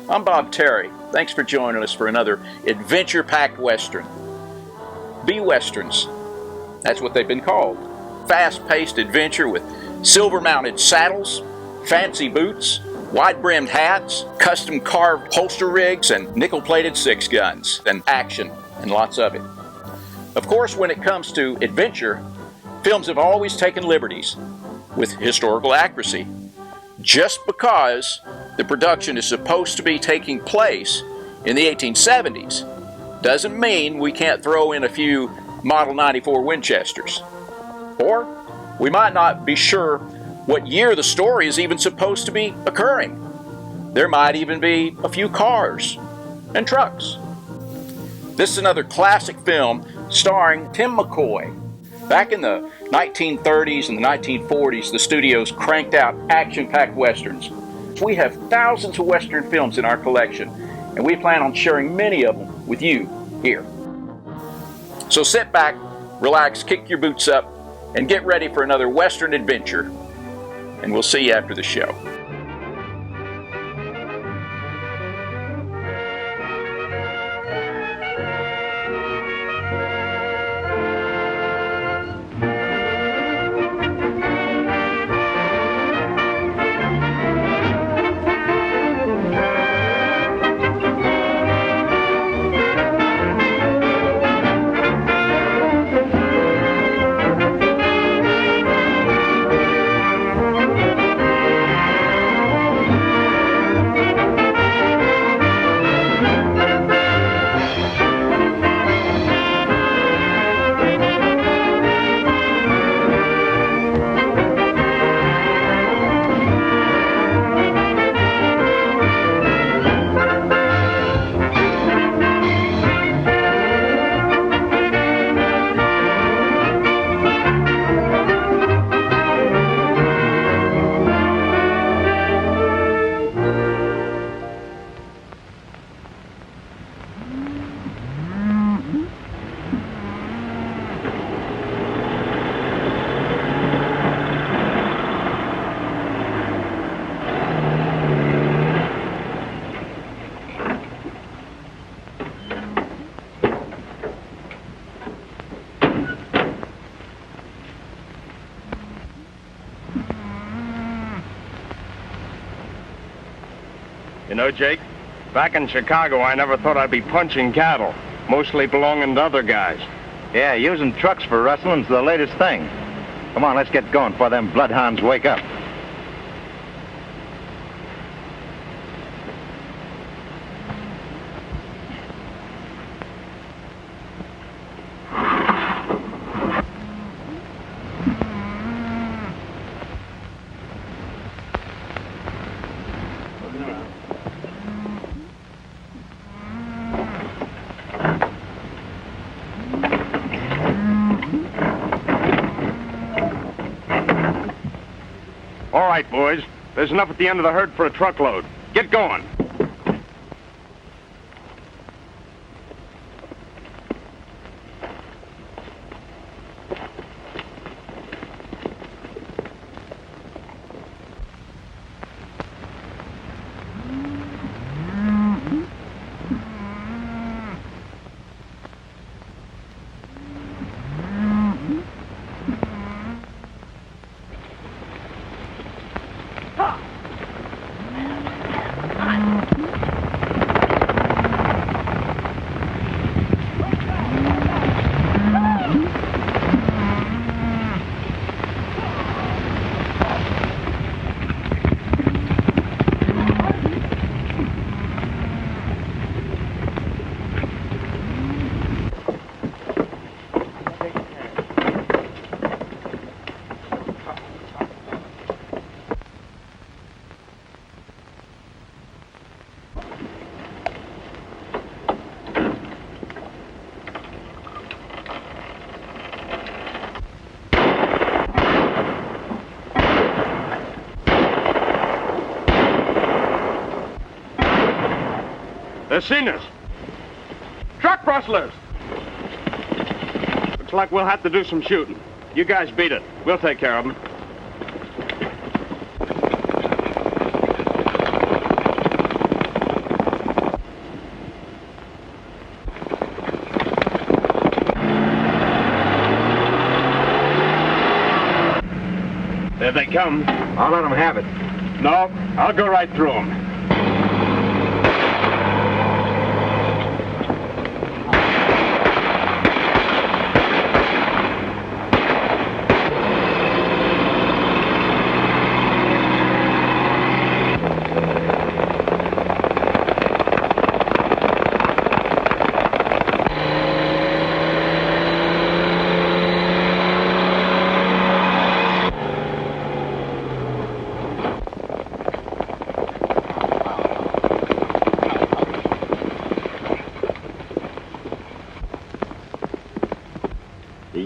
I'm Bob Terry. Thanks for joining us for another adventure-packed Western. B-Westerns, that's what they've been called. Fast-paced adventure with silver-mounted saddles, fancy boots, wide-brimmed hats, custom-carved holster rigs, and nickel-plated six guns, and action, and lots of it. Of course, when it comes to adventure, films have always taken liberties with historical accuracy. Just because the production is supposed to be taking place in the 1870s doesn't mean we can't throw in a few Model 94 Winchesters. Or we might not be sure what year the story is even supposed to be occurring. There might even be a few cars and trucks. This is another classic film starring Tim McCoy. Back in the 1930s and the 1940s, the studios cranked out action-packed westerns. We have thousands of western films in our collection, and we plan on sharing many of them with you here. So sit back, relax, kick your boots up, and get ready for another western adventure. And we'll see you after the show. You know, Jake, back in Chicago, I never thought I'd be punching cattle, mostly belonging to other guys. Yeah, using trucks for rustling's the latest thing. Come on, let's get going before them bloodhounds wake up. All right, boys. There's enough at the end of the herd for a truckload. Get going. They've seen us. Truck rustlers! Looks like we'll have to do some shooting. You guys beat it. We'll take care of them. Here they come. I'll let them have it. No, I'll go right through them.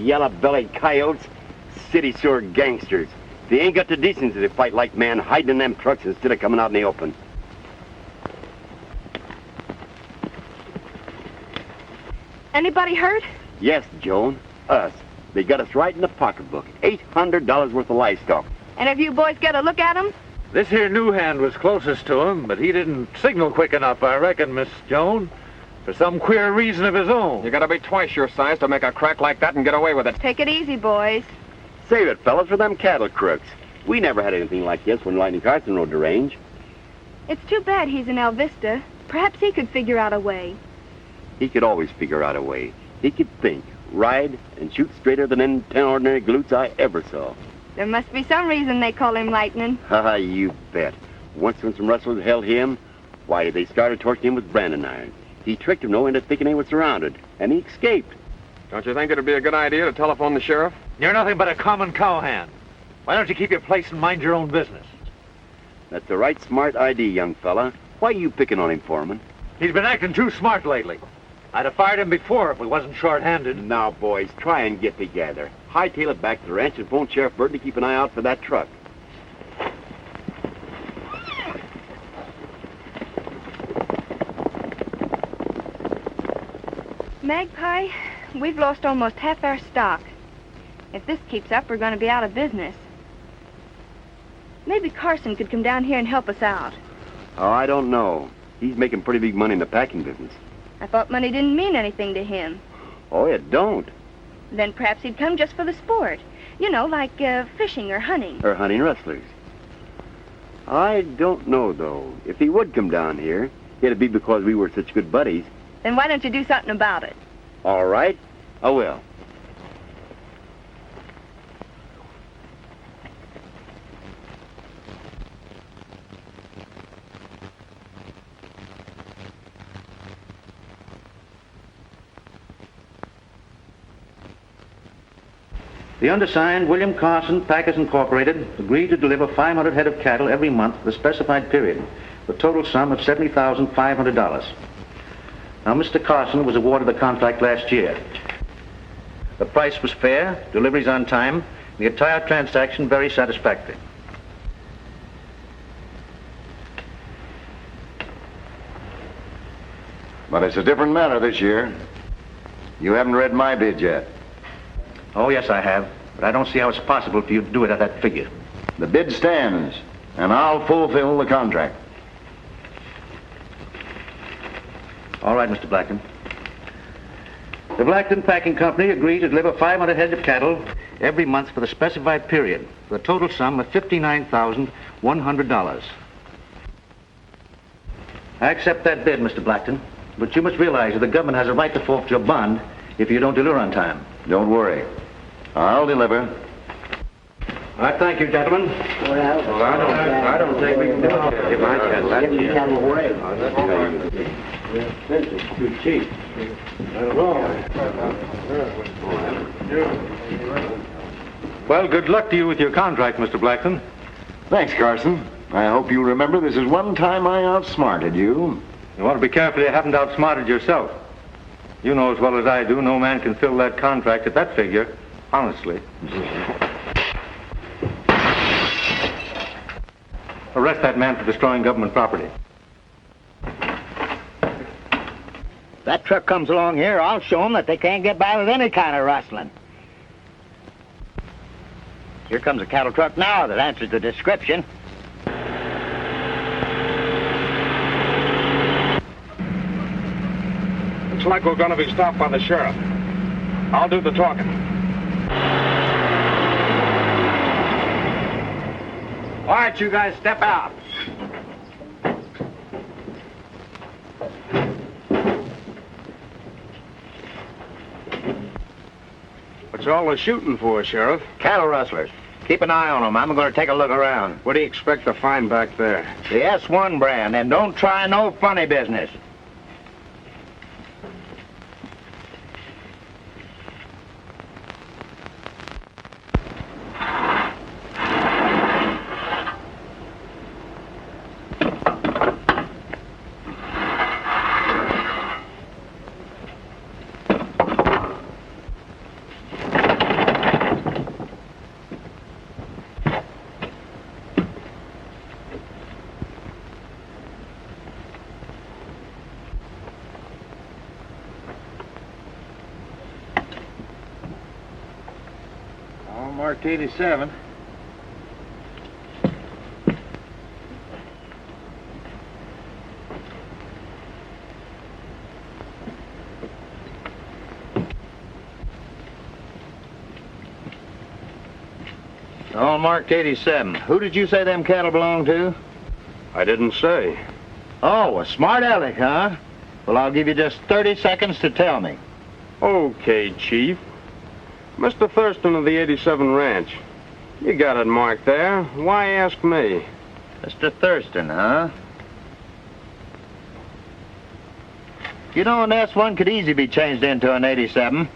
Yellow-bellied coyotes, city sewer gangsters. They ain't got the decency to fight like men, hiding in them trucks instead of coming out in the open. Anybody hurt? Yes, Joan, us. They got us right in the pocketbook. $800 worth of livestock. And if you boys get a look at them? This here new hand was closest to him, but he didn't signal quick enough, I reckon, Miss Joan. For some queer reason of his own. You gotta be twice your size to make a crack like that and get away with it. Take it easy, boys. Save it, fellas, for them cattle crooks. We never had anything like this when Lightning Carson rode the range. It's too bad he's in El Vista. Perhaps he could figure out a way. He could always figure out a way. He could think, ride, and shoot straighter than any 10 ordinary glutes I ever saw. There must be some reason they call him Lightning. Haha, you bet. Once when some rustlers held him, why, they started torching him with branding irons. He tricked him, though, into thinking they were surrounded, and he escaped. Don't you think it'd be a good idea to telephone the sheriff? You're nothing but a common cowhand. Why don't you keep your place and mind your own business? That's the right smart idea, young fella. Why are you picking on him, Foreman? He's been acting too smart lately. I'd have fired him before if we wasn't short-handed. Now, boys, try and get together. Hightail it back to the ranch and phone Sheriff Burton to keep an eye out for that truck. Magpie, we've lost almost half our stock. If this keeps up, we're going to be out of business. Maybe Carson could come down here and help us out. Oh, I don't know. He's making pretty big money in the packing business. I thought money didn't mean anything to him. Oh, it don't. Then perhaps he'd come just for the sport. You know, like fishing or hunting. Or hunting rustlers. I don't know, though. If he would come down here, it'd be because we were such good buddies. Then why don't you do something about it? All right, I will. The undersigned, William Carson, Packers Incorporated, agreed to deliver 500 head of cattle every month for the specified period, the total sum of $70,500. Now, Mr. Carson was awarded the contract last year. The price was fair, deliveries on time, the entire transaction very satisfactory. But it's a different matter this year. You haven't read my bid yet. Oh, yes, I have, but I don't see how it's possible for you to do it at that figure. The bid stands, and I'll fulfill the contract. All right, Mr. Blackton. The Blackton Packing Company agreed to deliver 500 head of cattle every month for the specified period, for the total sum of $59,100. I accept that bid, Mr. Blackton, but you must realize that the government has a right to forfeit your bond if you don't deliver on time. Don't worry. I'll deliver. All right, thank you, gentlemen. Well, I don't think we can do it. If I can, that's It's too cheap. I don't know. Well, good luck to you with your contract, Mr. Blackton. Thanks, Carson. I hope you remember this is one time I outsmarted you. You want to be careful you haven't outsmarted yourself. You know as well as I do, no man can fill that contract at that figure, honestly. Arrest that man for destroying government property. That truck comes along here, I'll show them that they can't get by with any kind of rustling. Here comes a cattle truck now that answers the description. Looks like we're gonna be stopped by the sheriff. I'll do the talking. All right, you guys, step out. What's all the shooting for, Sheriff? Cattle rustlers. Keep an eye on them. I'm going to take a look around. What do you expect to find back there? The S1 brand, and don't try no funny business. Marked 87. All marked 87. Who did you say them cattle belong to? I didn't say. Oh, a smart aleck, huh? Well, I'll give you just 30 seconds to tell me. Okay, Chief. Mr. Thurston of the 87 Ranch. You got it marked there. Why ask me? Mr. Thurston, huh? You know, an S1 could easily be changed into an 87.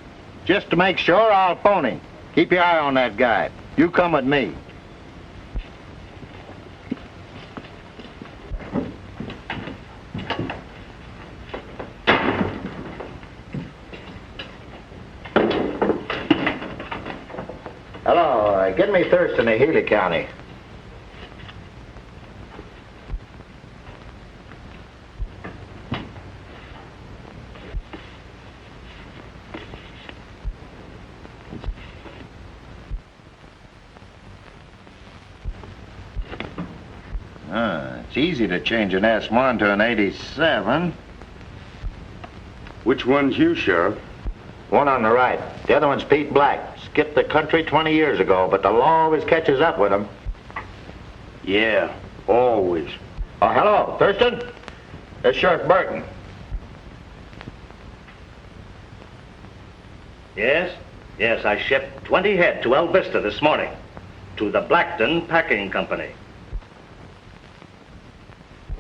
Just to make sure, I'll phone him. Keep your eye on that guy. You come with me. Hello, get me Thurston of Healy County. It's easy to change an S1 to an 87. Which one's you, Sheriff? One on the right. The other one's Pete Black. Skipped the country 20 years ago, but the law always catches up with him. Yeah, always. Oh, hello, Thurston. It's Sheriff Burton. Yes? Yes, I shipped 20 head to El Vista this morning. To the Blackton Packing Company.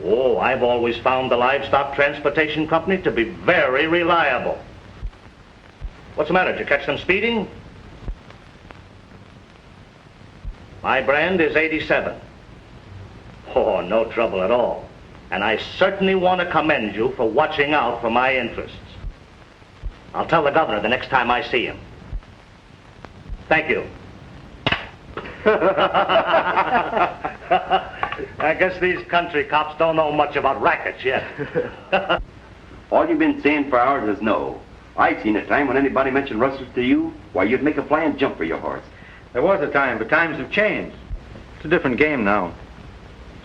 Oh, I've always found the livestock transportation company to be very reliable. What's the matter? Did you catch them speeding? My brand is 87. Oh, no trouble at all. And I certainly want to commend you for watching out for my interests. I'll tell the governor the next time I see him. Thank you. I guess these country cops don't know much about rackets yet. All you've been saying for hours is no. I seen a time when anybody mentioned rustlers to you, why, you'd make a flying jump for your horse. There was a time, but times have changed. It's a different game now.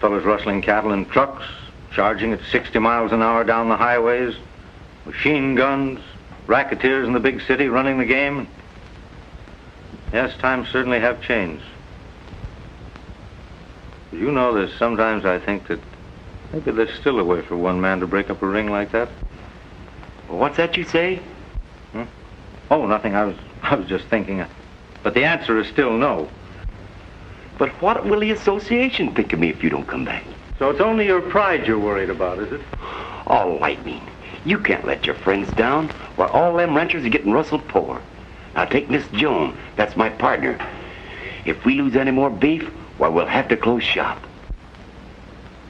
Fellas rustling cattle in trucks, charging at 60 miles an hour down the highways, machine guns, racketeers in the big city running the game. Yes, times certainly have changed. You know, there's sometimes I think that maybe there's still a way for one man to break up a ring like that. Well, what's that you say? Oh, nothing. I was just thinking. But the answer is still no. But what will the association think of me if you don't come back? So it's only your pride you're worried about, is it? Oh, lightning. You can't let your friends down while all them ranchers are getting rustled poor. Now take Miss Joan. That's my partner. If we lose any more beef, why, we'll have to close shop.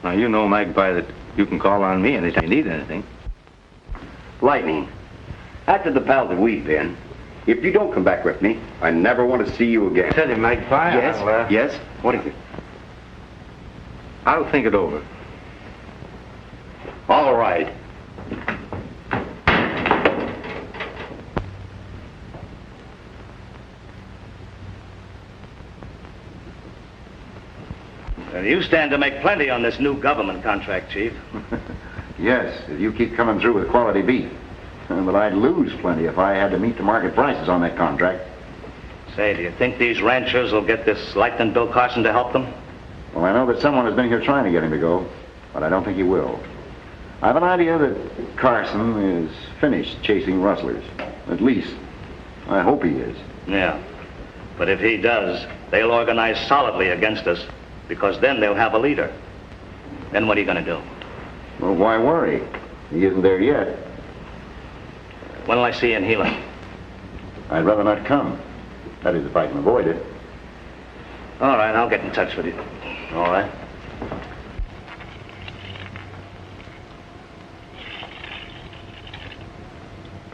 Now, you know, Magpie, that you can call on me anytime you need anything. Lightning, after the pals that we've been, if you don't come back with me, I never want to see you again. Tell you, Magpie. Yes? Yes? What is it? I'll think it over. All right. Well, you stand to make plenty on this new government contract, Chief. Yes, if you keep coming through with quality beef. But I'd lose plenty if I had to meet the market prices on that contract. Say, do you think these ranchers will get this Blackton Bill Carson to help them? Well, I know that someone has been here trying to get him to go, but I don't think he will. I have an idea that Carson is finished chasing rustlers. At least, I hope he is. Yeah. But if he does, they'll organize solidly against us, because then they'll have a leader. Then what are you going to do? Well, why worry? He isn't there yet. When'll I see you in Healing? I'd rather not come. That is, if I can avoid it. All right, I'll get in touch with you. All right.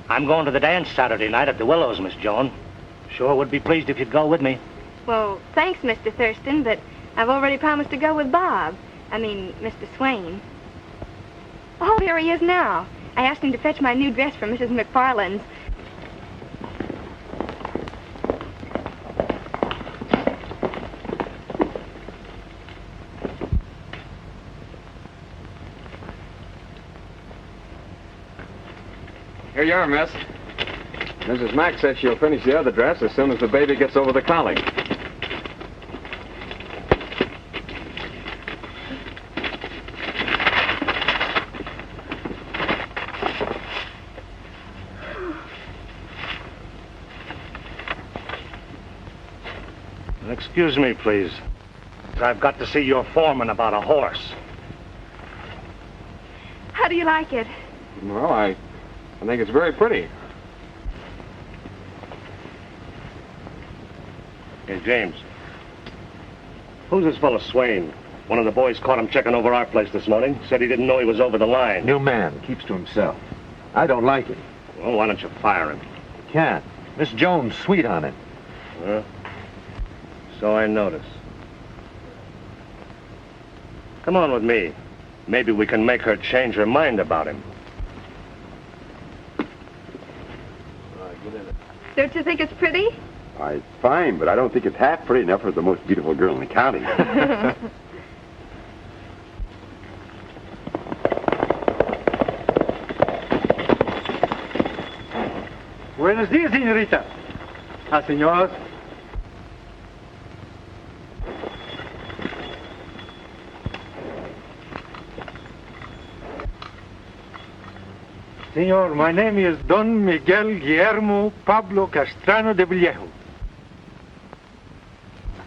I'm going to the dance Saturday night at the Willows, Miss Joan. Sure would be pleased if you'd go with me. Well, thanks, Mr. Thurston, but I've already promised to go with Bob. I mean, Mr. Swane. Oh, here he is now. I asked him to fetch my new dress from Mrs. McFarland's. Here you are, miss. Mrs. Mack says she'll finish the other dress as soon as the baby gets over the colic. Excuse me, please. I've got to see your foreman about a horse. How do you like it? Well, I think it's very pretty. Hey, James. Who's this fellow Swane? One of the boys caught him checking over our place this morning. Said he didn't know he was over the line. New man, keeps to himself. I don't like him. Well, why don't you fire him? Can't. Miss Joan's sweet on him. So I notice. Come on with me. Maybe we can make her change her mind about him. Don't you think it's pretty? Why, it's fine, but I don't think it's half pretty enough for the most beautiful girl in the county. Buenos dias, señorita. Señor. Senor, my name is Don Miguel Guillermo Pablo Castrano de Villejo.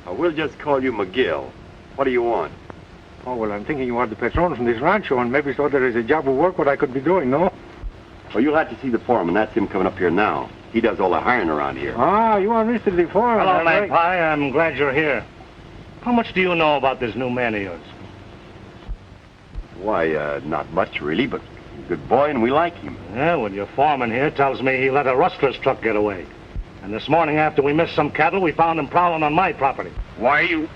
We'll just call you Miguel. What do you want? Oh, well, I'm thinking you are the patron from this rancho, and maybe so there is a job of work what I could be doing, no? Well, you'll have to see the foreman. That's him coming up here now. He does all the hiring around here. Ah, you are Mr. the foreman. Hello, that's Magpie. right. I'm glad you're here. How much do you know about this new man of yours? Why, not much, really, but he's a good boy, and we like him. Yeah, well, your foreman here tells me he let a rustler's truck get away. And this morning, after we missed some cattle, we found him prowling on my property. Why, you...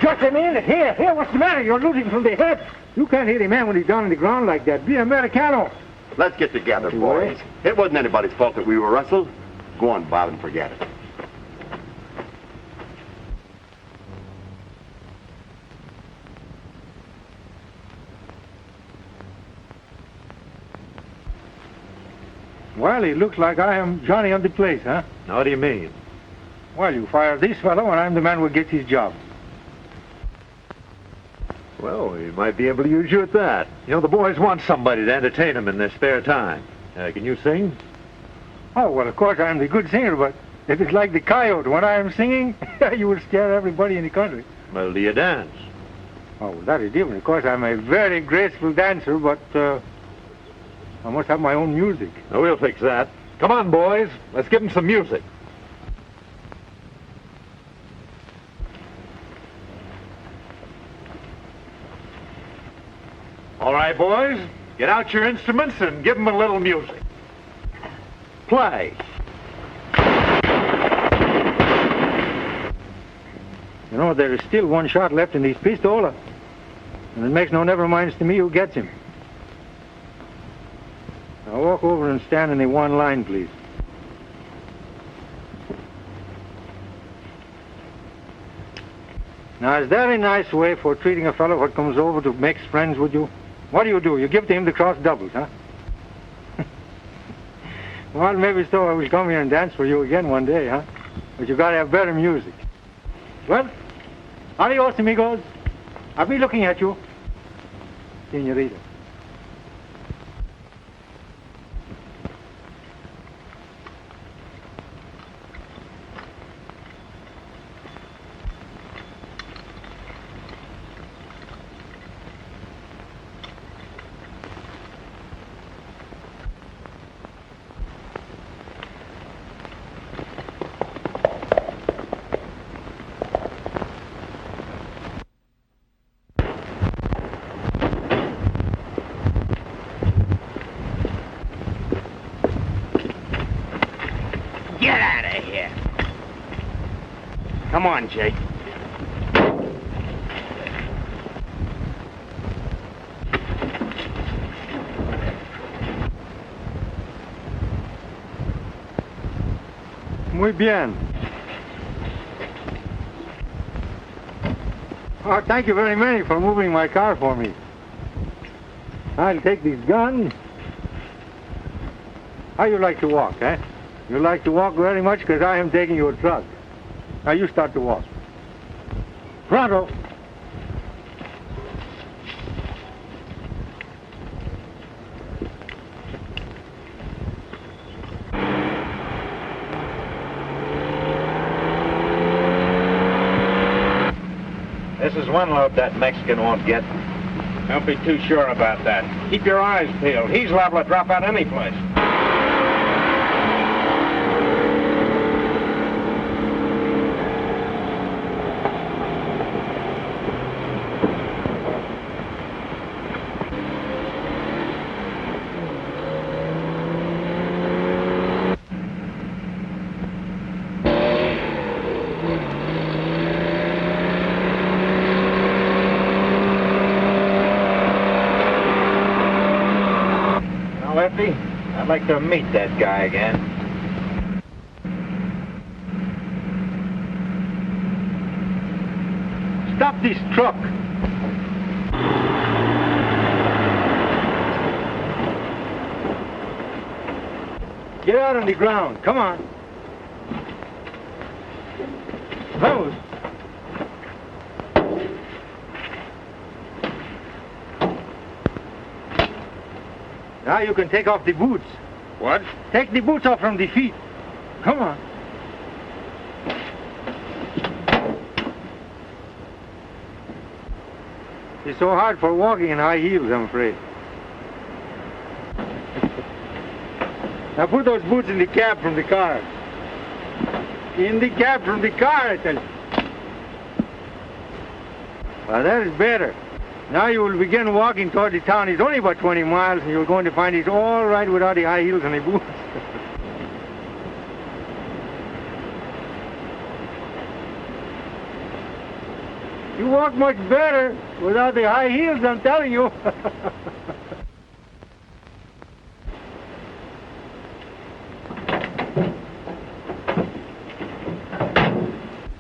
Just a minute. Here, what's the matter? You're losing from the head. You can't hit a man when he's down on the ground like that. Be an Americano. Let's get together, boys. It wasn't anybody's fault that we were rustled. Go on, Bob, and forget it. Well, it looks like I am Johnny on the place, huh? Now, what do you mean? Well, you fire this fellow, and I'm the man who gets his job. Well, we might be able to use you at that. You know, the boys want somebody to entertain them in their spare time. Can you sing? Oh, well, of course, I'm the good singer, but if it's like the coyote, when I am singing, you will scare everybody in the country. Well, do you dance? Oh, well, that is different. Of course, I'm a very graceful dancer, but I must have my own music. Oh, we'll fix that. Come on, boys. Let's give them some music. All right, boys. Get out your instruments and give them a little music. Play. You know, there is still one shot left in these pistola. And it makes no never minds to me who gets him. Now walk over and stand in the one line, please. Now, is that a nice way for treating a fellow what comes over to make friends with you? What do? You give to him the cross doubles, huh? Well, maybe so. I will come here and dance for you again one day, huh? but you gotta have better music. Well, adios, amigos. I'll be looking at you, senorita. Get out of here. Come on, Jake. Muy bien. Oh, thank you very much for moving my car for me. I'll take these guns. How you like to walk, eh? You like to walk very much because I am taking your truck. Now you start to walk. Pronto. This is one load that Mexican won't get. Don't be too sure about that. Keep your eyes peeled. He's liable to drop out any place. Lefty, I'd like to meet that guy again. Stop this truck. Get out on the ground. Come on. Vamos. Now you can take off the boots. What? Take the boots off from the feet. Come on. It's so hard for walking in high heels, I'm afraid. Now put those boots in the cab from the car. In the cab from the car, I tell you. Well, that is better. Now you will begin walking toward the town. It's only about 20 miles, and you're going to find it's all right without the high heels and the boots. You walk much better without the high heels, I'm telling you.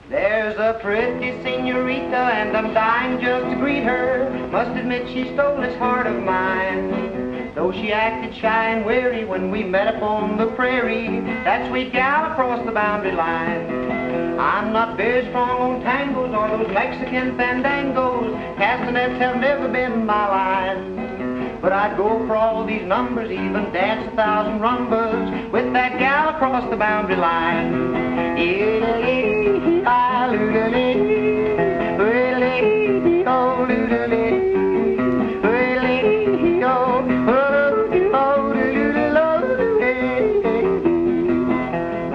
There's a pretty senorita, and I'm dying just to greet her. Must admit she stole this heart of mine. Though she acted shy and wary when we met up on the prairie, that sweet gal across the boundary line. I'm not very strong on tangos or those Mexican fandangos. Castanets have never been my line. But I'd go for all these numbers, even dance 1,000 rumbas with that gal across the boundary line.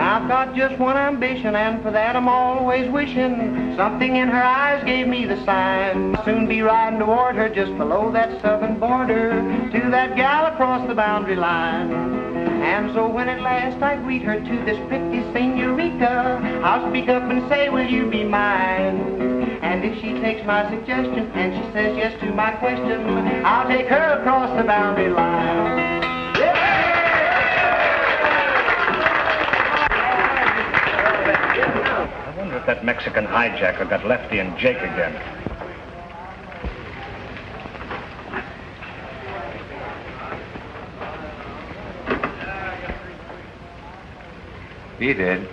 I've got just one ambition, and for that I'm always wishing. Something in her eyes gave me the sign. I'll soon be riding toward her just below that southern border, to that gal across the boundary line. And so when at last I greet her, to this pretty senorita, I'll speak up and say, will you be mine? And if she takes my suggestion and she says yes to my question, I'll take her across the boundary line. I wonder if that Mexican hijacker got Lefty and Jake again. He did.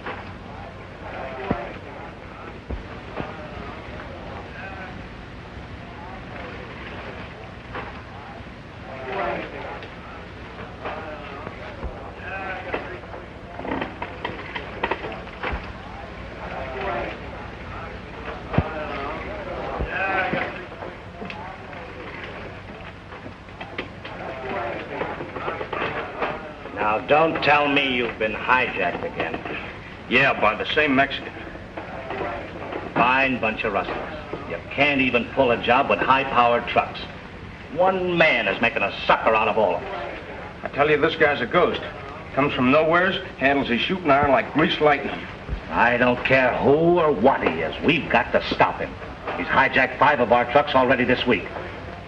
Now, don't tell me you've been hijacked again. Yeah, by the same Mexican. Fine bunch of rustlers. You can't even pull a job with high-powered trucks. One man is making a sucker out of all of us. I tell you, this guy's a ghost. Comes from nowheres, handles his shooting iron like greased lightning. I don't care who or what he is. We've got to stop him. He's hijacked 5 of our trucks already this week.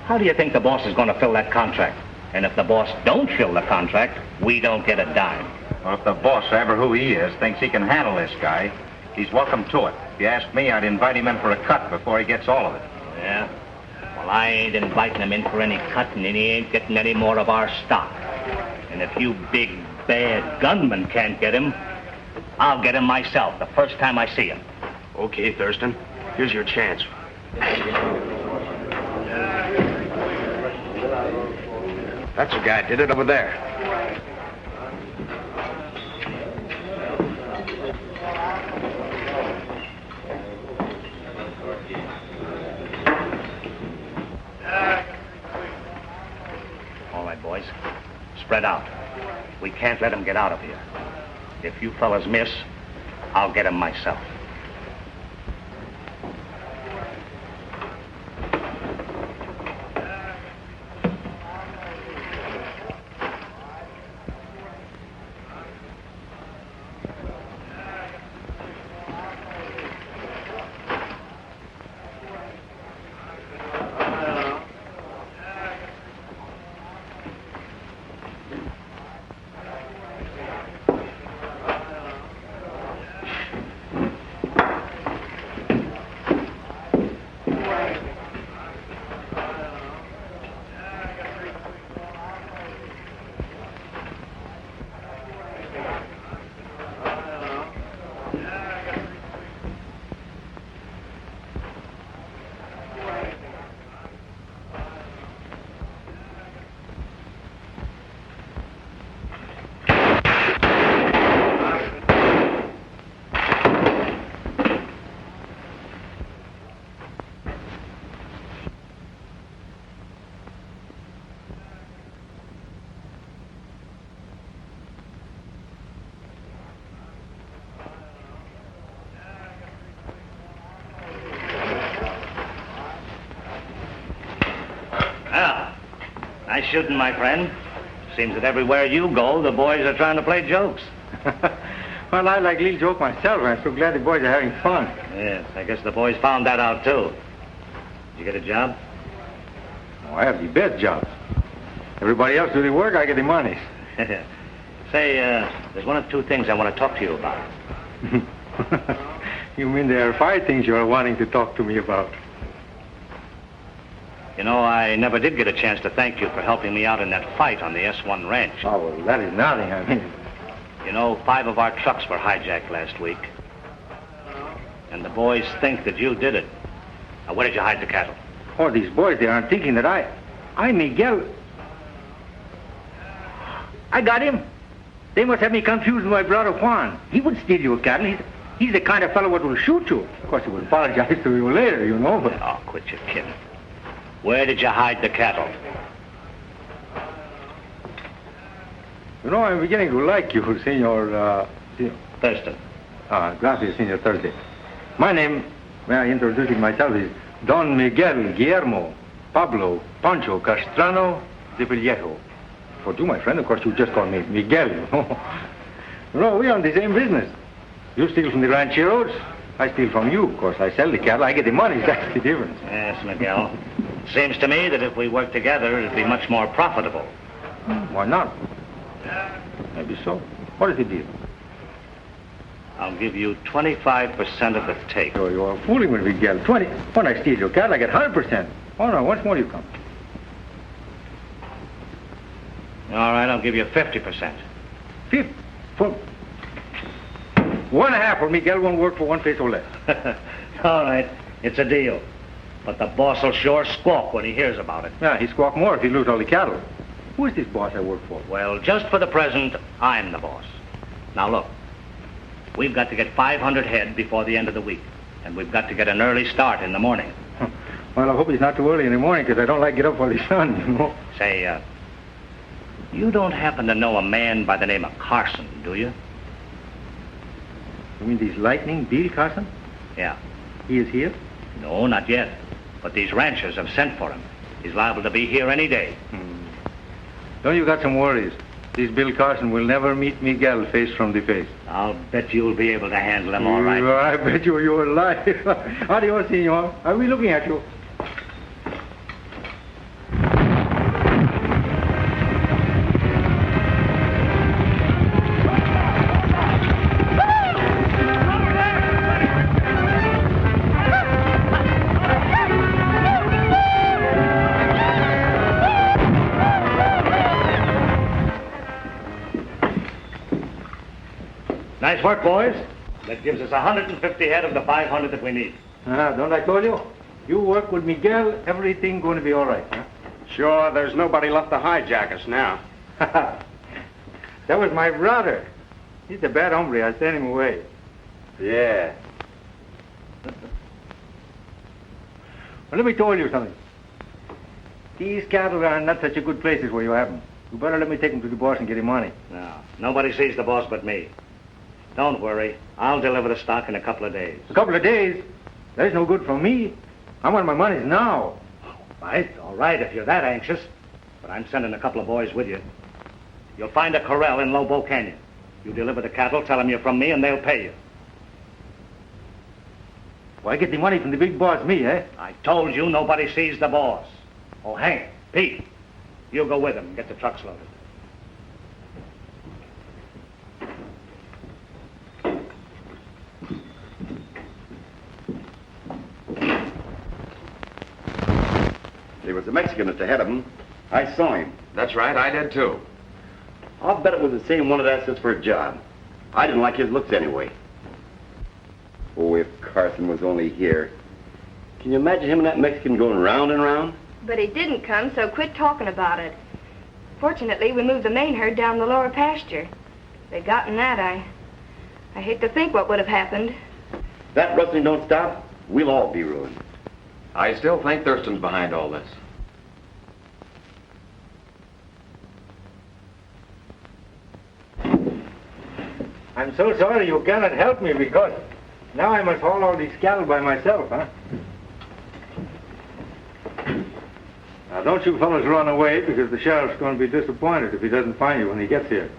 How do you think the boss is going to fill that contract? And if the boss don't fill the contract, we don't get a dime. Well, if the boss, ever who he is, thinks he can handle this guy, he's welcome to it. If you ask me, I'd invite him in for a cut before he gets all of it. Yeah? Well, I ain't inviting him in for any cut, and he ain't getting any more of our stock. And if you big, bad gunmen can't get him, I'll get him myself the first time I see him. Okay, Thurston. Here's your chance. That's the guy did it over there. All right, boys. Spread out. We can't let him get out of here. If you fellas miss, I'll get him myself. Nice shooting, my friend. Seems that everywhere you go, the boys are trying to play jokes. Well, I like a little joke myself, and I'm so glad the boys are having fun. Yes, I guess the boys found that out, too. Did you get a job? Oh, I have the best jobs. Everybody else do the work, I get the money. Say, there's one or two things I want to talk to you about. You mean there are 5 things you are wanting to talk to me about? You know, I never did get a chance to thank you for helping me out in that fight on the S1 ranch. Oh, well, that is nothing, I mean. You know, 5 of our trucks were hijacked last week. And the boys think that you did it. Now, where did you hide the cattle? Oh, these boys, they aren't thinking that I Miguel. I got him. They must have me confused with my brother Juan. He would steal your cattle. He's the kind of fellow what will shoot you. Of course, he will apologize to you later, you know, but... Oh, quit your kidding. Where did you hide the cattle? You know, I'm beginning to like you, Senor, Thurston. Gracias, Senor Thurston. My name, may I introduce myself, is Don Miguel Guillermo Pablo Pancho Castrano de Villejo. For you, my friend, of course, you just call me Miguel, you know. You know, we are in the same business. You steal from the rancheros, I steal from you. Of course, I sell the cattle, I get the money, that's the difference. Yes, Miguel. Seems to me that if we work together, it'd be much more profitable. Why not? Maybe so. What is the deal? I'll give you 25% of the take. Oh, you are fooling with me, Miguel. 20. When I steal your cattle, I get 100%. Oh, no, once more you come. All right, I'll give you 50%. 50? For... 1.5 for Miguel won't work for 1 peso less. All right, it's a deal. But the boss will sure squawk when he hears about it. Yeah, he squawk more if he lose all the cattle. Who is this boss I work for? Well, just for the present, I'm the boss. Now, look. We've got to get 500 head before the end of the week. And we've got to get an early start in the morning. Well, I hope it's not too early in the morning, because I don't like to get up for the sun, you know. Say, You don't happen to know a man by the name of Carson, do you? You mean this lightning, Bill Carson? Yeah. He is here? No, not yet. But these ranchers have sent for him. He's liable to be here any day. Don't you got some worries? This Bill Carson will never meet Miguel face from the face. I'll bet you'll be able to handle him all right. I bet you're alive. Adios, senor. Are we looking at you? Nice work, boys. That gives us 150 head of the 500 that we need. Don't I told you? You work with Miguel, everything going to be all right, huh? Sure, there's nobody left to hijack us now. That was my brother. He's a bad hombre. I sent him away. Yeah. Well, let me tell you something. These cattle are not such a good places where you have them. You better let me take them to the boss and get him money. No, nobody sees the boss but me. Don't worry. I'll deliver the stock in a couple of days. A couple of days? That's no good for me. I want my money now. All right, if you're that anxious. But I'm sending a couple of boys with you. You'll find a corral in Lobo Canyon. You deliver the cattle, tell them you're from me, and they'll pay you. Well, I get the money from the big boss, me, eh? I told you nobody sees the boss. Oh, Hank, Pete, you go with him and get the trucks loaded. There was a Mexican at the head of them. I saw him. That's right, I did too. I'll bet it was the same one that asked us for a job. I didn't like his looks anyway. Oh, if Carson was only here. Can you imagine him and that Mexican going round and round? But he didn't come, so quit talking about it. Fortunately, we moved the main herd down the lower pasture. If they'd gotten that, I hate to think what would have happened. If that rustling don't stop, we'll all be ruined. I still think Thurston's behind all this. I'm so sorry you cannot help me because now I must haul all these cattle by myself, huh? Now, don't you fellas run away because the sheriff's going to be disappointed if he doesn't find you when he gets here.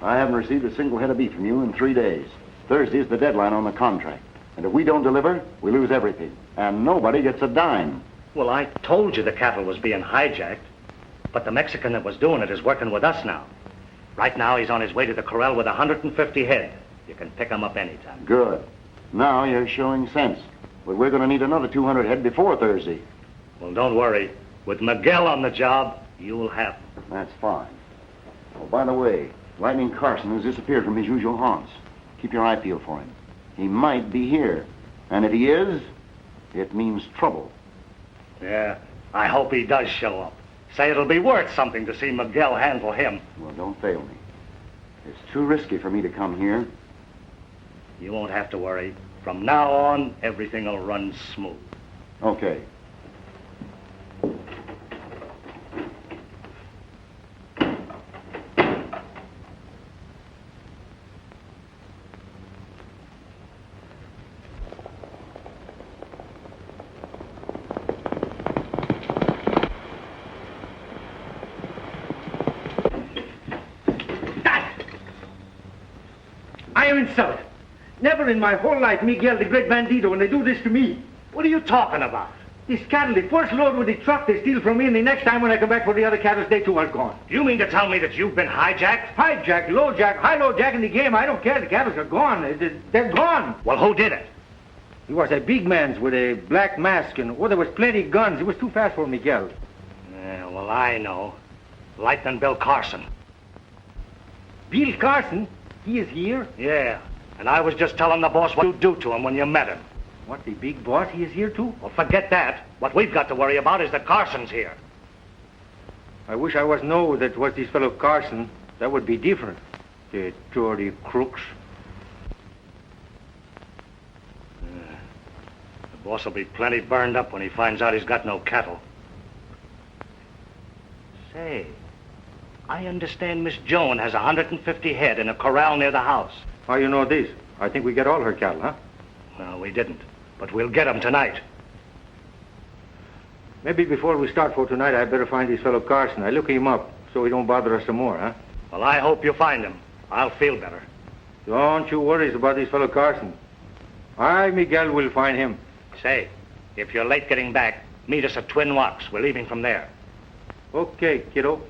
I haven't received a single head of beef from you in 3 days. Thursday is the deadline on the contract. And if we don't deliver, we lose everything. And nobody gets a dime. Well, I told you the cattle was being hijacked. But the Mexican that was doing it is working with us now. Right now, he's on his way to the corral with 150 head. You can pick him up anytime. Good. Now you're showing sense. But we're going to need another 200 head before Thursday. Well, don't worry. With Miguel on the job, you'll have him. That's fine. Oh, by the way, Lightning Carson has disappeared from his usual haunts. Keep your eye peeled for him. He might be here. And if he is, it means trouble. Yeah, I hope he does show up. Say it'll be worth something to see Miguel handle him. Well, don't fail me. It's too risky for me to come here. You won't have to worry. From now on, everything will run smooth. Okay. I am insulted. Never in my whole life, Miguel, the great bandito, when they do this to me. What are you talking about? This cattle, the first load with the truck they steal from me, and the next time when I come back for the other cattle, they too are gone. Do you mean to tell me that you've been hijacked? Hijack, low jack, high-low jack in the game. I don't care. The cattle are gone. They're gone. Well, who did it? He was a big man with a black mask, and there was plenty of guns. It was too fast for Miguel. Yeah, well, I know. Lightning Bill Carson. Bill Carson? He is here? Yeah, and I was just telling the boss what you do to him when you met him. What, the big boss? He is here too? Well, forget that. What we've got to worry about is that Carson's here. I wish I was know that was this fellow Carson. That would be different. The dirty crooks. Boss will be plenty burned up when he finds out he's got no cattle. Say, I understand Miss Joan has 150 head in a corral near the house. How you know this? I think we get all her cattle, huh? Well, we didn't, but we'll get 'em tonight. Maybe before we start for tonight, I'd better find this fellow Carson. I look him up so he don't bother us some more, huh? Well, I hope you find him. I'll feel better. Don't you worry about this fellow Carson. Miguel will find him. Say, if you're late getting back, meet us at Twin Rocks. We're leaving from there. Okay, kiddo.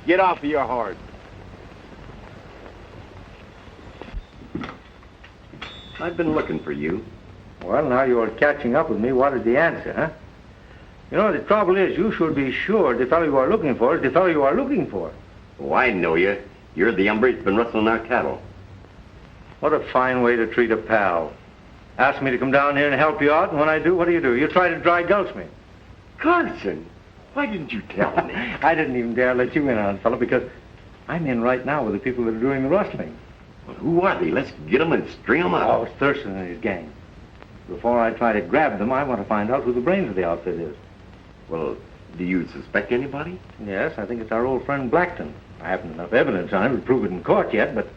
Get off of your horse. I've been looking for you. Well, now you're catching up with me. What is the answer, huh? You know, the trouble is, you should be sure the fellow you are looking for is the fellow you are looking for. Oh, I know you. You're the hombre that's been rustling our cattle. What a fine way to treat a pal. Ask me to come down here and help you out, and when I do, what do? You try to dry gulch me. Carson, why didn't you tell me? I didn't even dare let you in on it, fellow, because I'm in right now with the people that are doing the rustling. Well, who are they? Let's get them and string them out. Oh, it's Thurston and his gang. Before I try to grab them, I want to find out who the brains of the outfit is. Well, do you suspect anybody? Yes, I think it's our old friend Blackton. I haven't enough evidence on him to prove it in court yet, but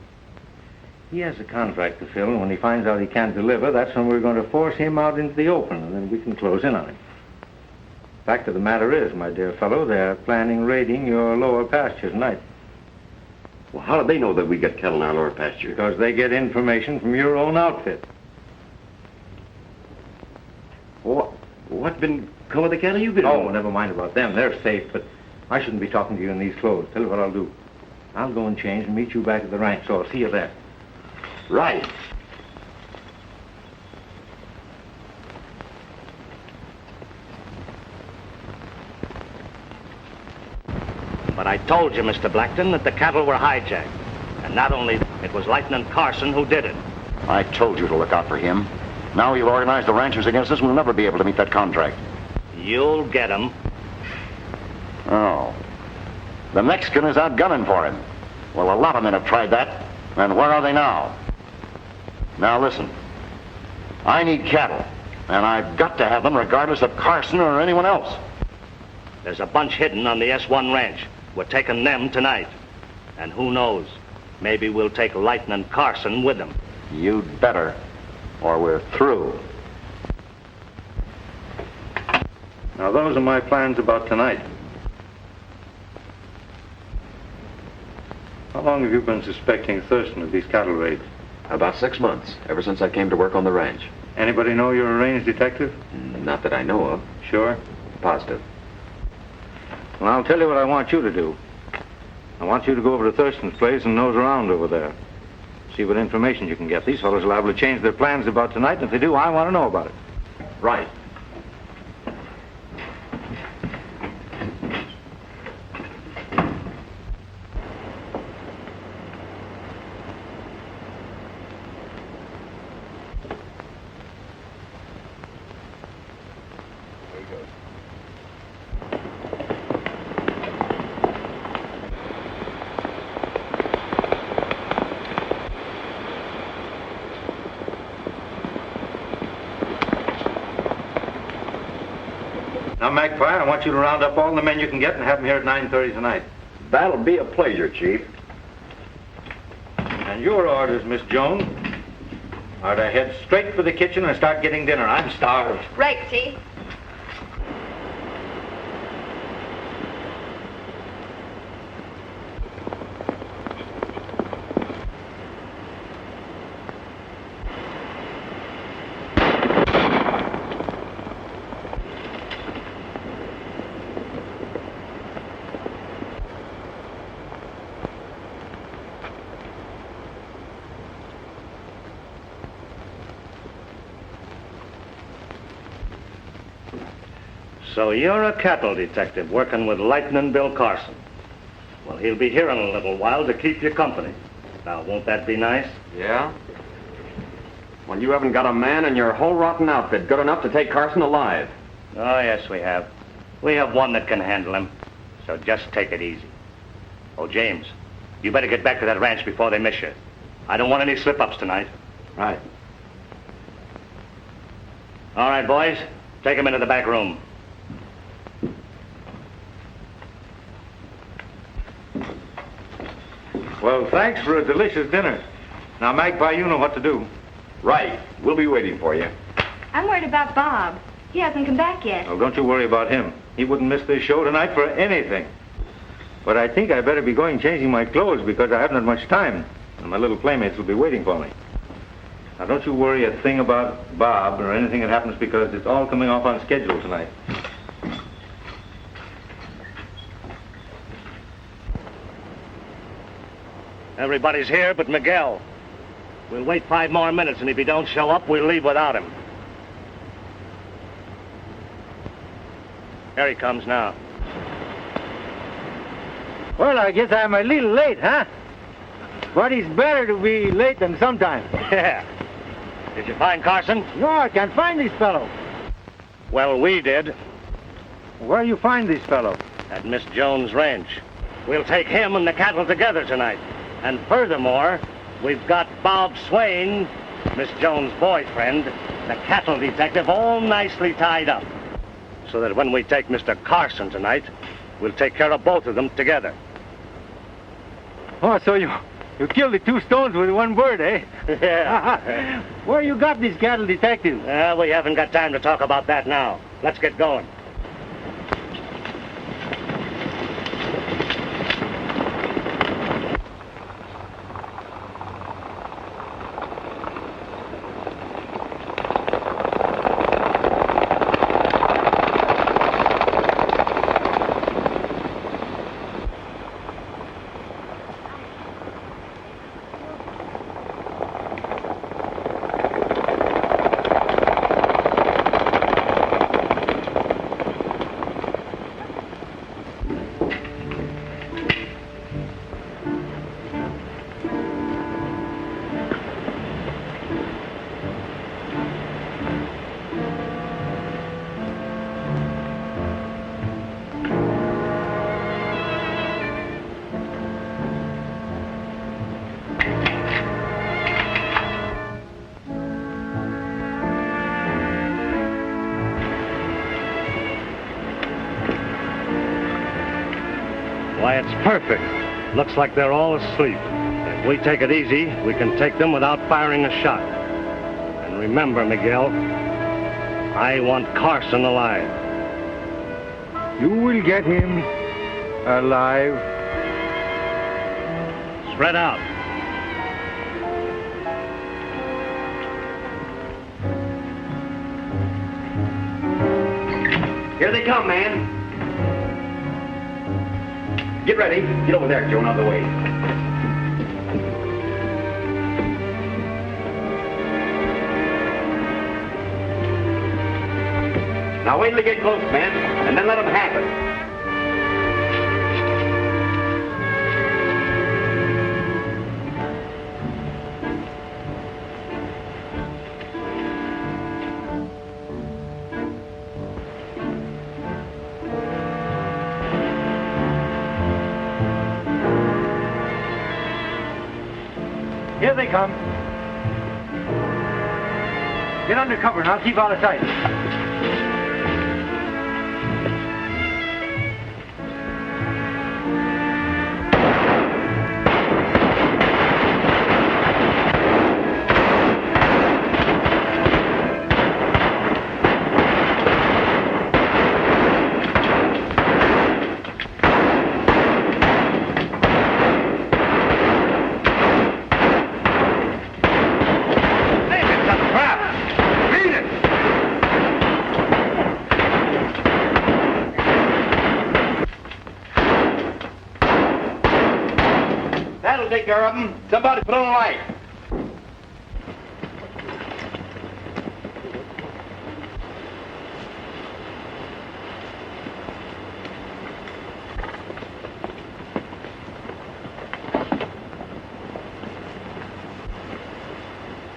he has a contract to fill, and when he finds out he can't deliver, that's when we're going to force him out into the open, and then we can close in on him. Fact of the matter is, my dear fellow, they're planning raiding your lower pasture tonight. Well, how do they know that we got cattle in our lower pasture? Because they get information from your own outfit. What been come of the cattle you've been? Oh, never mind about them. They're safe, but I shouldn't be talking to you in these clothes. Tell you what I'll do. I'll go and change and meet you back at the ranch, so I'll see you there. Right. But I told you, Mr. Blackton, that the cattle were hijacked. And not only, it was Lieutenant Carson who did it. I told you to look out for him. Now you've organized the ranchers against us, we'll never be able to meet that contract. You'll get him. Oh. The Mexican is out gunning for him. Well, a lot of men have tried that. And where are they now? Now listen. I need cattle. And I've got to have them regardless of Carson or anyone else. There's a bunch hidden on the S1 ranch. We're taking them tonight. And who knows, maybe we'll take Lieutenant Carson with them. You'd better, or we're through. Now, those are my plans about tonight. How long have you been suspecting Thurston of these cattle raids? About 6 months, ever since I came to work on the ranch. Anybody know you're a range detective? Not that I know of. Sure? Positive. Well, I'll tell you what I want you to do. I want you to go over to Thurston's place and nose around over there. See what information you can get. These fellows are liable to change their plans about tonight, and if they do, I want to know about it. Right. Now, Magpie, I want you to round up all the men you can get and have them here at 9:30 tonight. That'll be a pleasure, Chief. And your orders, Miss Joan, are to head straight for the kitchen and start getting dinner. I'm starved. Right, Chief. So you're a cattle detective working with Lightning Bill Carson. Well, he'll be here in a little while to keep you company. Now, won't that be nice? Yeah? Well, you haven't got a man in your whole rotten outfit good enough to take Carson alive. Oh, yes, we have. We have one that can handle him. So just take it easy. Oh, James, you better get back to that ranch before they miss you. I don't want any slip-ups tonight. Right. All right, boys, take him into the back room. Well, thanks for a delicious dinner. Now, Magpie, you know what to do. Right. We'll be waiting for you. I'm worried about Bob. He hasn't come back yet. Oh, don't you worry about him. He wouldn't miss this show tonight for anything. But I think I better be going changing my clothes because I haven't had much time. And my little playmates will be waiting for me. Now, don't you worry a thing about Bob or anything that happens because it's all coming off on schedule tonight. Everybody's here but Miguel. We'll wait 5 more minutes, and if he don't show up, we'll leave without him. Here he comes now. Well, I guess I'm a little late, huh? But it's better to be late than sometime. Yeah. Did you find Carson? No, I can't find this fellow. Well, we did. Where you find this fellow? At Miss Joan's ranch. We'll take him and the cattle together tonight. And furthermore, we've got Bob Swane, Miss Joan's boyfriend, the cattle detective, all nicely tied up. So that when we take Mr. Carson tonight, we'll take care of both of them together. Oh, so you killed the 2 stones with 1 bird, eh? Yeah. Where you got these cattle detectives? We haven't got time to talk about that now. Let's get going. Why, it's perfect. Looks like they're all asleep. If we take it easy, we can take them without firing a shot. And remember, Miguel, I want Carson alive. You will get him alive. Spread out. Here they come, man. Get ready. Get over there, Joan, out of the way. Now wait till they get close, man, and then let them have it. Here they come. Get under cover and I'll keep out of sight. Take care of them. Somebody put on a light.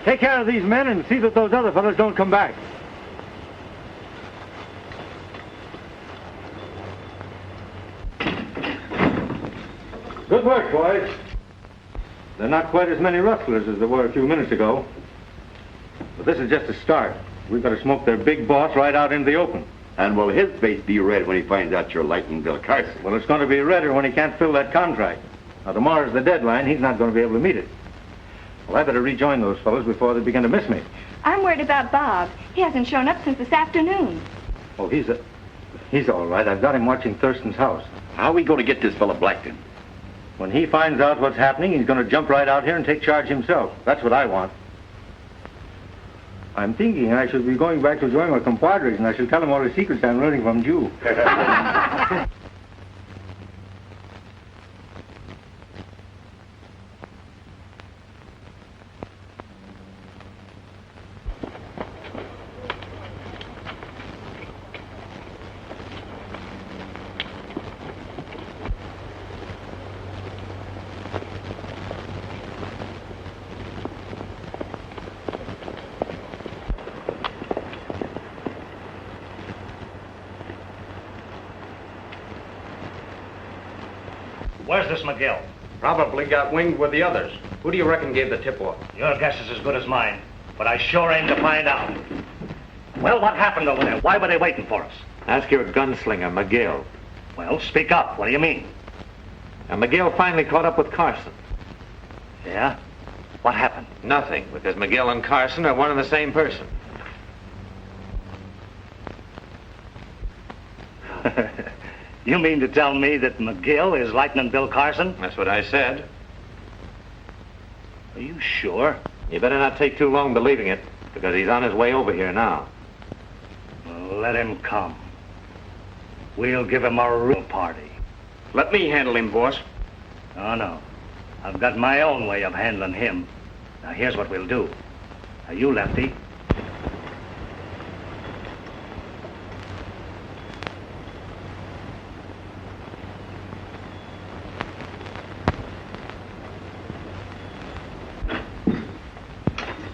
Take care of these men and see that those other fellows don't come back. Good work, boys. There are not quite as many rustlers as there were a few minutes ago. But this is just a start. We've got to smoke their big boss right out into the open. And will his face be red when he finds out you're lightning Bill Carson? Well, it's going to be redder when he can't fill that contract. Now, tomorrow's the deadline. He's not going to be able to meet it. Well, I better rejoin those fellows before they begin to miss me. I'm worried about Bob. He hasn't shown up since this afternoon. Oh, he's all right. I've got him watching Thurston's house. How are we going to get this fellow Blackton? When he finds out what's happening, he's going to jump right out here and take charge himself. That's what I want. I'm thinking I should be going back to join my compadres, and I shall tell them all the secrets I'm learning from you. Where's this Miguel? Probably got winged with the others. Who do you reckon gave the tip-off? Your guess is as good as mine, but I sure aim to find out. Well, what happened over there? Why were they waiting for us? Ask your gunslinger, Miguel. Well, speak up. What do you mean? And Miguel finally caught up with Carson. Yeah? What happened? Nothing, because Miguel and Carson are one and the same person. You mean to tell me that Miguel is Lightning Bill Carson? That's what I said. Are you sure? You better not take too long believing it, because he's on his way over here now. Well, let him come. We'll give him a real party. Let me handle him, boss. Oh, no. I've got my own way of handling him. Now, here's what we'll do. Now, you, Lefty.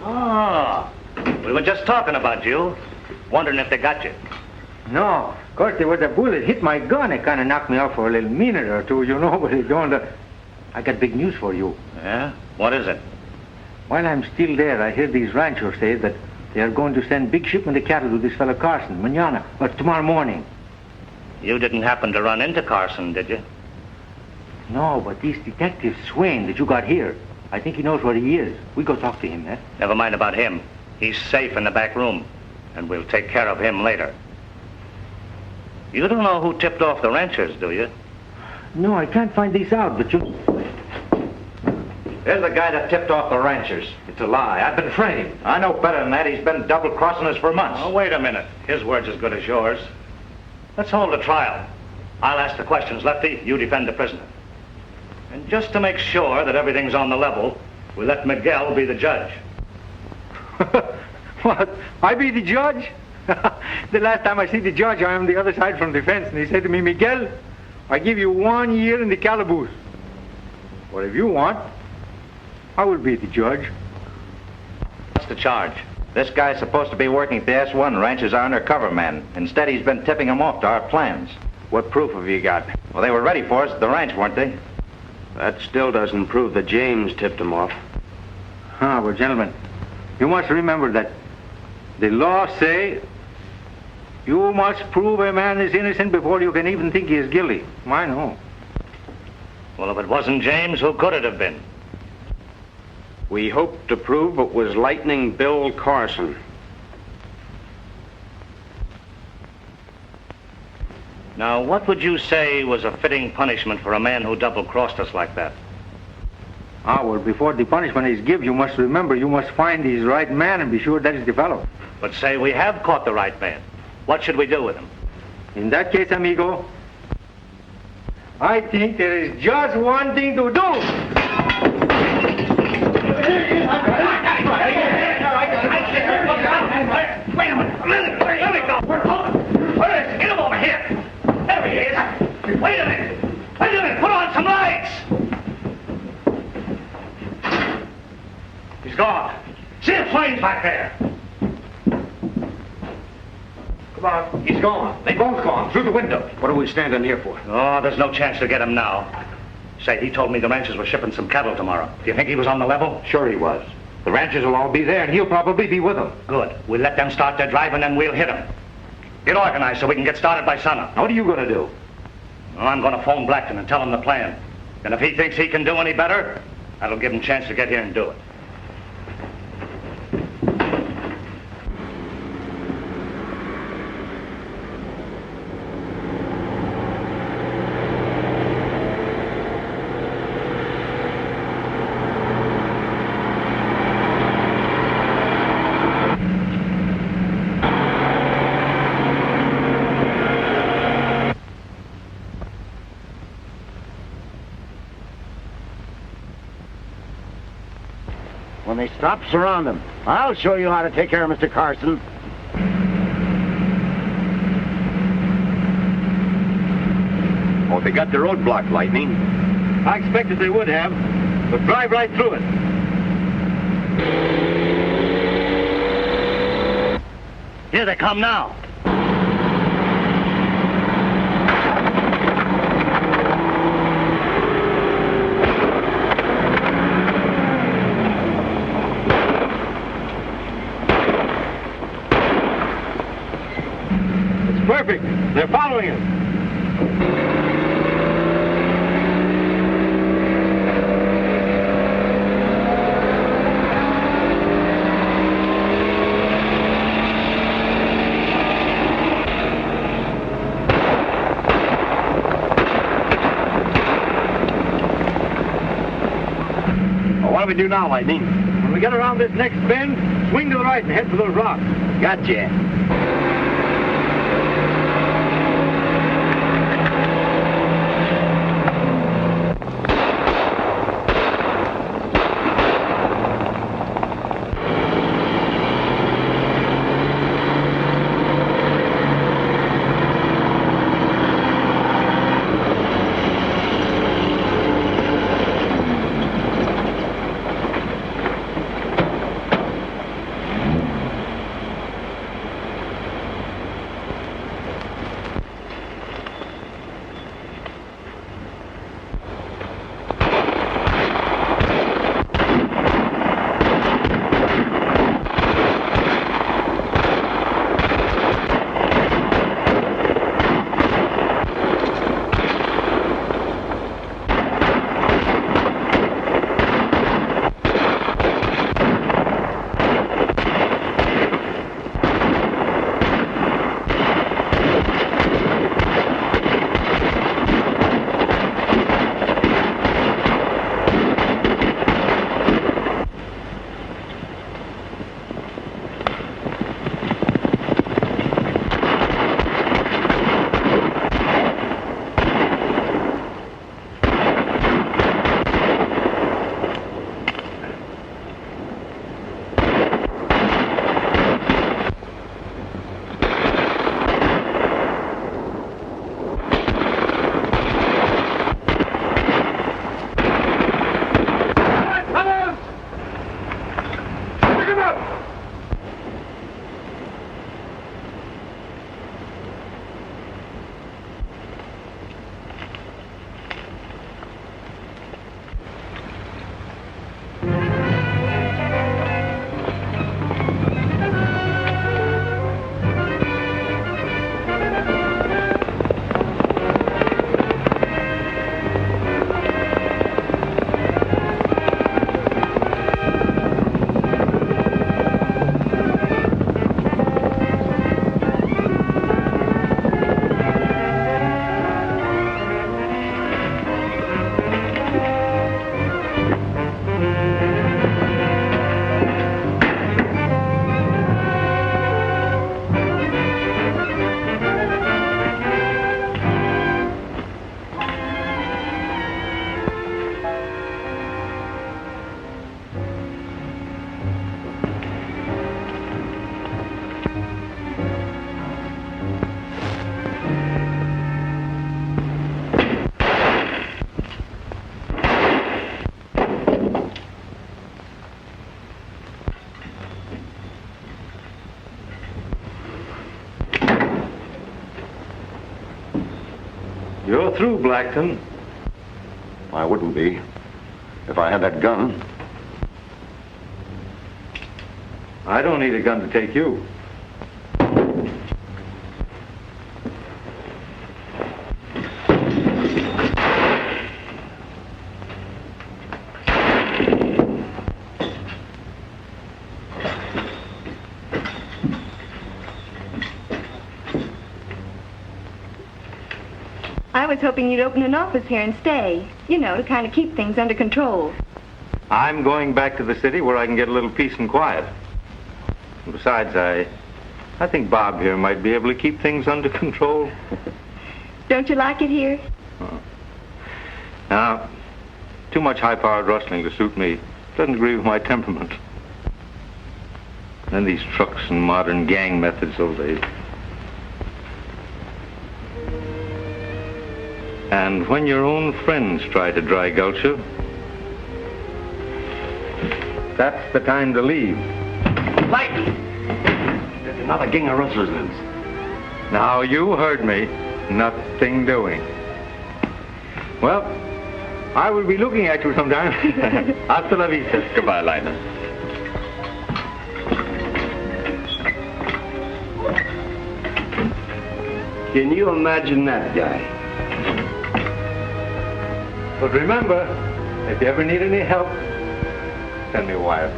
Ah, we were just talking about you. Wondering if they got you. No, of course, there was a bullet hit my gun. It kind of knocked me off for a little minute or two, you know, but it don't... I got big news for you. Yeah? What is it? While I'm still there, I hear these ranchers say that they are going to send big shipment of cattle to this fellow Carson, mañana, or tomorrow morning. You didn't happen to run into Carson, did you? No, but this detective Swane that you got here, I think he knows where he is. We go talk to him, eh? Never mind about him. He's safe in the back room, and we'll take care of him later. You don't know who tipped off the ranchers, do you? No, I can't find this out, but you... There's the guy that tipped off the ranchers. It's a lie. I've been framed. I know better than that. He's been double-crossing us for months. Oh, wait a minute. His word's as good as yours. Let's hold a trial. I'll ask the questions, Lefty. You defend the prisoner. And just to make sure that everything's on the level, we'll let Miguel be the judge. What? I be the judge? The last time I see the judge, I am the other side from the fence, and he said to me, Miguel, I give you 1 year in the calaboose. Well, if you want, I will be the judge. What's the charge? This guy's supposed to be working at the S1 ranch as our undercover man. Instead, he's been tipping them off to our plans. What proof have you got? Well, they were ready for us at the ranch, weren't they? That still doesn't prove that James tipped him off. Well, gentlemen, you must remember that the law say you must prove a man is innocent before you can even think he is guilty. I know. Well, if it wasn't James, who could it have been? We hope to prove it was Lightning Bill Carson. Now, what would you say was a fitting punishment for a man who double-crossed us like that? Well, before the punishment is given, you must remember you must find his right man and be sure that is the fellow. But say we have caught the right man. What should we do with him? In that case, amigo, I think there is just one thing to do. Wait a minute. Let me go. Forrest, get him over here. There he is. Wait a minute. Put on some lights. He's gone. See the flames back there. Come on. He's gone. They both gone. Through the window. What are we standing here for? Oh, there's no chance to get him now. Say, he told me the ranchers were shipping some cattle tomorrow. Do you think he was on the level? Sure he was. The ranchers will all be there, and he'll probably be with them. Good. We'll let them start their drive, and then we'll hit them. Get organized so we can get started by sunup. What are you going to do? Well, I'm going to phone Blackton and tell him the plan. And if he thinks he can do any better, that'll give him a chance to get here and do it. When they stop, surround them. I'll show you how to take care of Mr. Carson. Oh, they got the road blocked, Lightning. I expected they would have, but drive right through it. Here they come now. Perfect. They're following us. Well, what do we do now, Lightning? When we get around this next bend, swing to the right and head for those rocks. Gotcha. You're through, Blackton. I wouldn't be if I had that gun. I don't need a gun to take you. I was hoping you'd open an office here and stay. You know, to kind of keep things under control. I'm going back to the city where I can get a little peace and quiet. Besides, I think Bob here might be able to keep things under control. Don't you like it here? Now, too much high-powered rustling to suit me. Doesn't agree with my temperament. And these trucks and modern gang methods, oh, And when your own friends try to dry gulch you, that's the time to leave. Lightning! There's another gang of rustlers loose. Now, you heard me. Nothing doing. Well, I will be looking at you sometime. Hasta la vista. Goodbye, Lightning. Can you imagine that guy? But remember, if you ever need any help, send me a wire.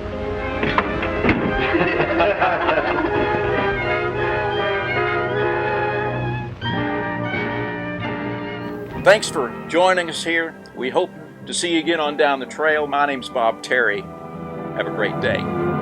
Thanks for joining us here. We hope to see you again on Down the Trail. My name's Bob Terry. Have a great day.